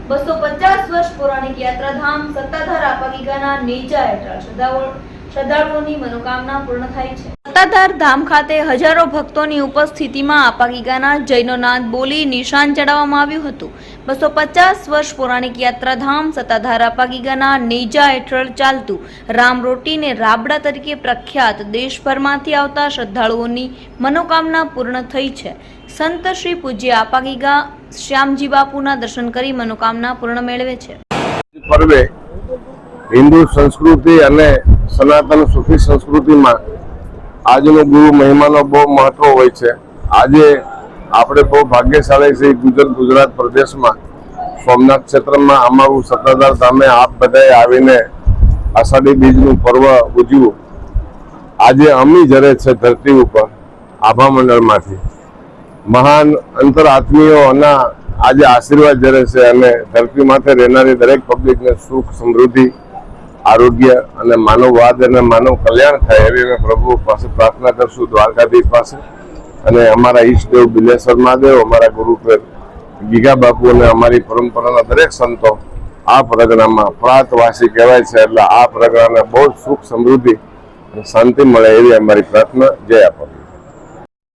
250 વર્ષ પૌરાણિક યાત્રાધામ સત્તાધાર આપાગીગાના નેજા હેઠળ શ્રદ્ધાળુઓની મનોકામના પૂર્ણ થાય છે। સત્તાધાર ધામ ખાતે હજારો ભક્તોની ઉપસ્થિતિમાં આપાગીગાના જૈનોનાથ બોલી નિશાન ચડાવવામાં આવ્યું હતું। 250 વર્ષ પૌરાણિક યાત્રાધામ સત્તાધાર આપાગીગાના નેજા હેઠળ ચાલતું રામરોટી ને રાબડા તરીકે પ્રખ્યાત દેશભરમાંથી આવતા શ્રદ્ધાળુઓની મનોકામના પૂર્ણ થઈ છે। સંત શ્રી પૂજ્ય આપાગીગા શ્યામજી બાપુના દર્શન કરી મનોકામના પૂર્ણ મેળવે છે। પર્વે હિન્દુ સંસ્કૃતિ અને સનાતન સુફી સંસ્કૃતિમાં આજનો ગુરુ મહિમાનો બહુ મહત્વ હોય છે। આજે આપણે બહુ ભાગ્યશાળી છે। ગુજરાત પ્રદેશમાં સોમનાથ ક્ષેત્રમાં અમારું સત્તાધાર ધામે આપ બધાએ આવીને આષાઢી બીજનું પર્વ ઉજવ્યું। આજે અમી જરે છે ધરતી ઉપર આભા મંડળમાંથી મહાન અંતરાત્મીઓના આજે આશીર્વાદ જરે છે અને ધરતી માથે રહેનારી દરેક પબ્લિકને સુખ સમૃદ્ધિ આરોગ્ય અને માનવવાદ અને માનવ કલ્યાણ થાય એવી અમે પ્રભુ પાસે પ્રાર્થના કરશું, દ્વારકાધીશ પાસે। અને અમારા ઈષ્ટદેવ બિલેશ્વર મહાદેવ, અમારા ગુરુપીર ગીગા બાપુ અને અમારી પરંપરાના દરેક સંતો આ પ્રગણામાં પ્રાતવાસી કહેવાય છે, એટલે આ પ્રગણાને બહુ સુખ સમૃદ્ધિ અને શાંતિ મળે એવી અમારી પ્રાર્થના। જય આપા।